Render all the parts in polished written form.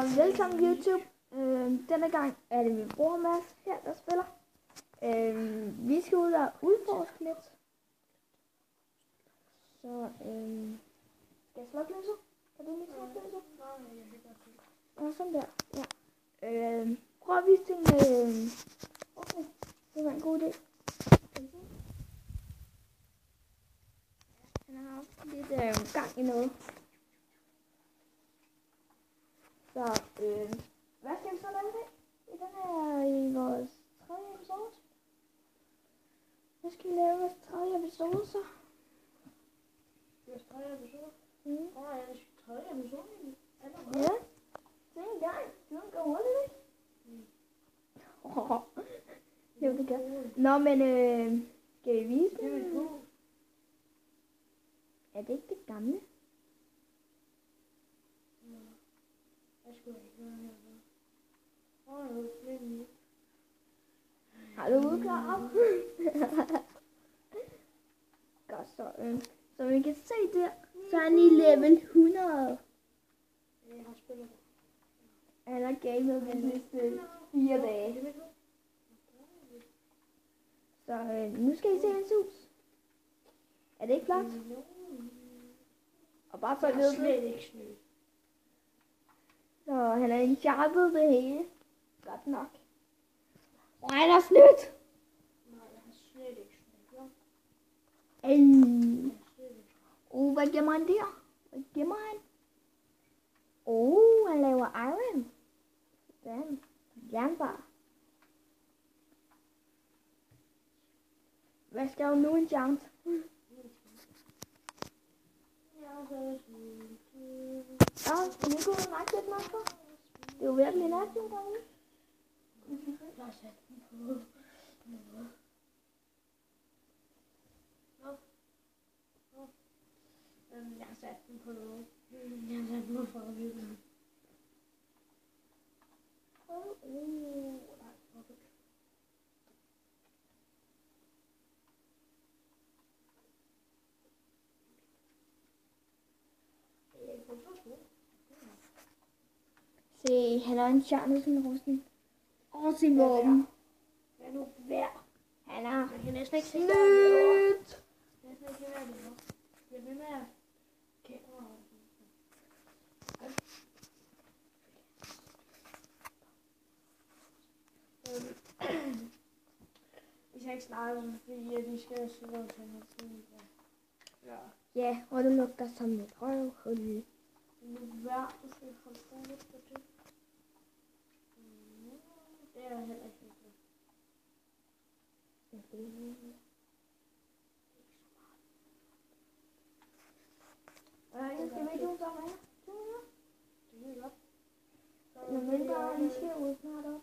velkommen YouTube. Denne gang er det min bror Mads her, der spiller. Vi skal ud og udforske lidt. Så skal jeg slukke lyset? Kan du lige slukke lyset? Og sådan der, ja. Prøv at vise ting med... Okay, det var en god idé. Han har haft lidt gang i noget. Så, hvad skal vi så lave i den her, i vores tredje episode? Hvad skal vi lave i vores tredje episode så? Vores tredje episode? Ja, det tredje episode? ja. Det er en gang. Du kan gå hurtigt, ikke? Jo, det gør. Nå, men skal vi vise det? Er det ikke det gamle? Har du udklaret? Godt så. Så vi kan se der, så er han i level 100. Jeg har spillet. Han har gamet de sidste 4 dage. Så nu skal I se hans hus. Er det ikke flot? Og bare så ved det. Så han har enchantet det hele. Godt nok. Og han har snydt. Nej, jeg har slet ikke snydt. Hvad gemmer han der? Hvad gemmer han? Han laver iron. Sådan. Jernbar. Hvad skal hun nu enchant? Ja, nu kunne du nok lidt nok for. Det er jo virkelig nat, jo derude. Jeg har sat den på noget. Jeg har sat den på noget. Jeg har sat den på farven. Se, han har enchantet sin rustning. Og sin våben. Hvad er nu værd? Han har Jeg kan næsten ikke se, snydt. Jeg kan ikke være det nu. Jeg vil med at kamera. Vi skal ikke snakke, fordi de skal sidde og tænde til. Ja, og det lugter som et røvhul. Det er værd, du skal holde roligt på det. Det er heller ikke hyggeligt. Skal vi ikke ud sammen? Det er godt. Når mindre vi skal ud snart op.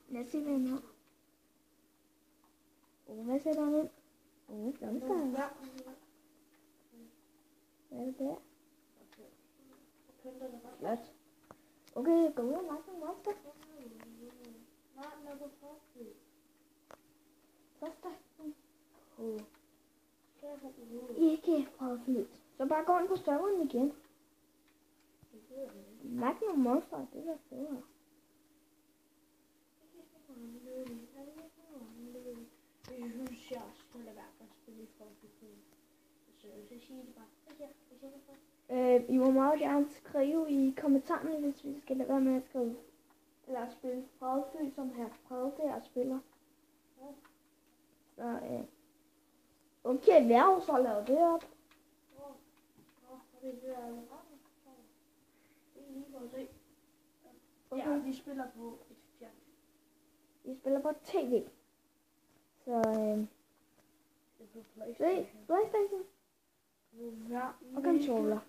Lad os se, hvad han har. Hvad sætter han ind? Blomster. Hvad er det der? Flot. Okay, gå ud og lege nogle monster. Nej, lad mig prøve. Først ikke forflyt. Så bare gå ind på serveren igen. Lad nogle monster, det er federe. Jeg synes, jeg skal lade være med at spille i folkeskolen. Så jeg siger det bare. I må meget gerne skrive i kommentarerne, hvis vi skal lade være med at skrive eller spille Fredfly, som her Fred spiller. Så okay, lad os lave det op. Ja, vi spiller på et fjernsyn. Vi spiller på tv. Så Det er på PlayStation. PlayStation og controller.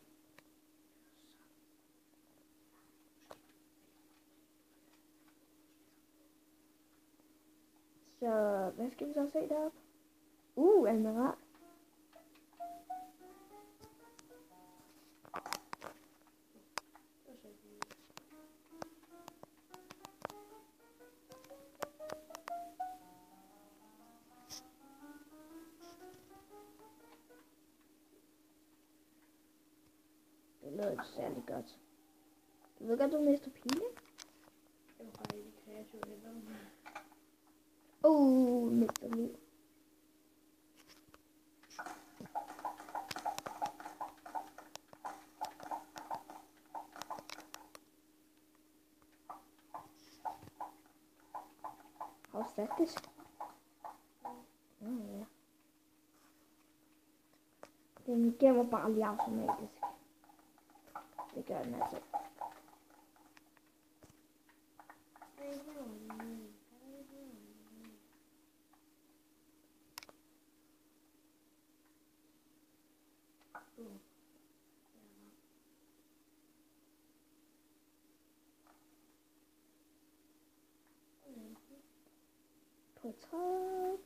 Så hvad skal vi så se deroppe? Almiral. Det lyder ikke særlig godt. Du ved godt, du mister pile? Jeg var bare ikke kreativ heller. Mister liv. Faktisk. Ja. Den gemmer bare lige automatisk. Det gør den altså. Portræt.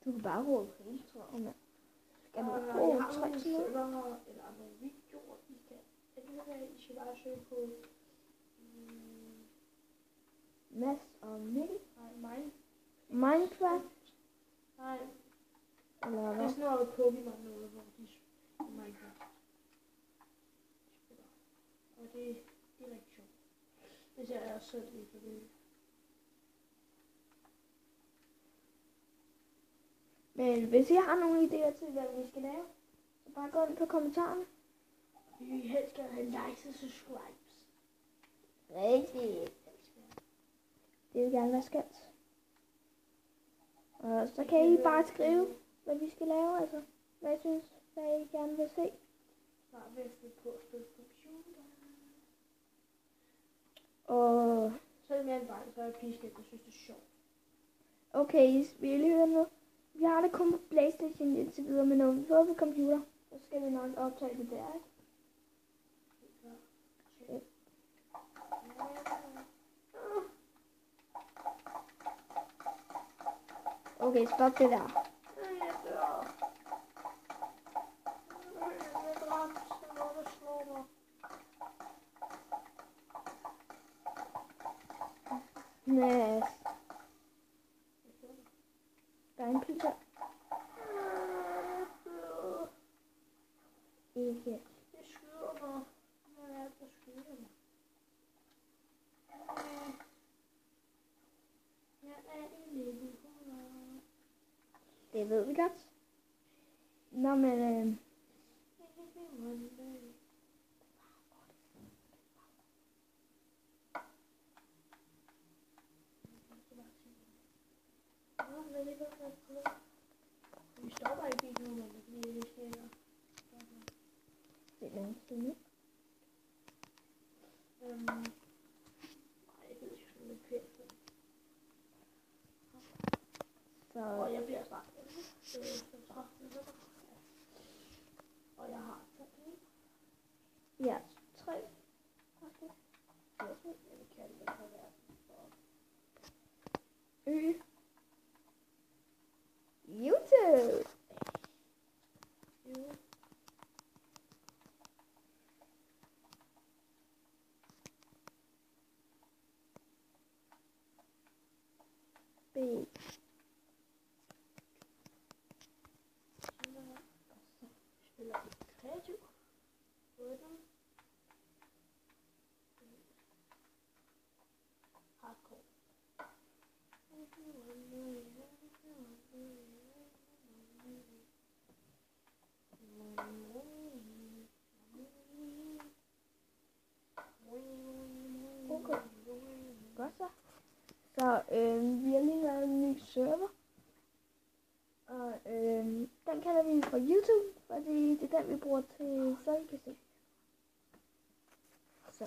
Du kan bare råbe hele, tror jeg, mand. Skal du råbe tre til noget? Eller nogle videoer, I kan. Jeg kan være, I skal bare søge på Mads og Mikkel? Nej, Minecraft? Nej. Eller Det er hvad? sådan noget Pokémon noget, hvor de spiller Minecraft. Og det er rigtig sjovt. Det ser jeg også selv lige for det. Men hvis I har nogle idéer til, hvad vi skal lave, så bare gå ind på kommentarerne. Vi vil helst gerne have likes og subscribes. Rigtigt. Det vil gerne være skønt. Og så kan I bare skrive, hvad vi skal lave, altså. Hvad I synes, hvad I gerne vil se. Snart vil jeg finde på at spille computer. Og Selvom jeg er en dreng, så er jeg pisket, jeg synes det er sjovt. okay, vi lige høre nu. Vi har det kun på PlayStation indtil videre, men når vi får på computer, så skal vi nok optage det der, ikke? Okay, stop det der. Næs. Der er en pizza. Ikke. Det skyder mig. Hvad er det, der skyder mig? Jeg er i level 100. Det ved vi godt. Nå, men vi stopper ikke i nu, men vi skal det er længe siden nu. jeg ved ikke, om det er pænt. Så Og jeg bliver snart. Og jeg har 2 knive. ja, 3. Jeg vil kalde det for hver. YouTube. B. Spiller kreativ. Hardcore. Okay. Godt så. Så vi har lige lavet en ny server. Og den kalder vi for YouTube, fordi det er den, vi bruger til, så I kan se. Så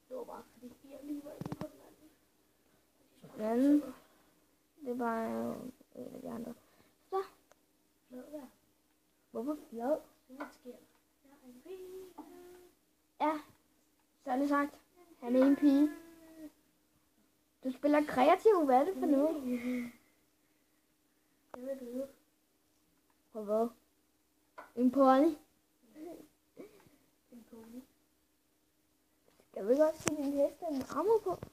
Det var bare fordi jeg lige var inde på den anden. Det var en af de andre. Så. Flad der. Hvorfor flad? Hvad sker der? Jeg er en pige. Ja, så er det sagt. Han er en pige. Du spiller kreativ, hvad er det for noget? Jeg vil vide. På hvad? En pony? Jeg vil godt sige, at din hest er en armor på.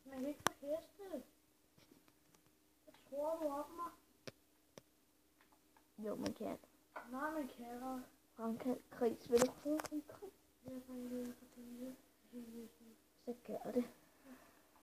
Man kan ikke få heste. Hvad tror du om mig? Jo, man kan. Nej, man kan godt. Fremkaldt kris. Vil du prøve at krig? Jeg er faktisk lidt for det. Så gør det.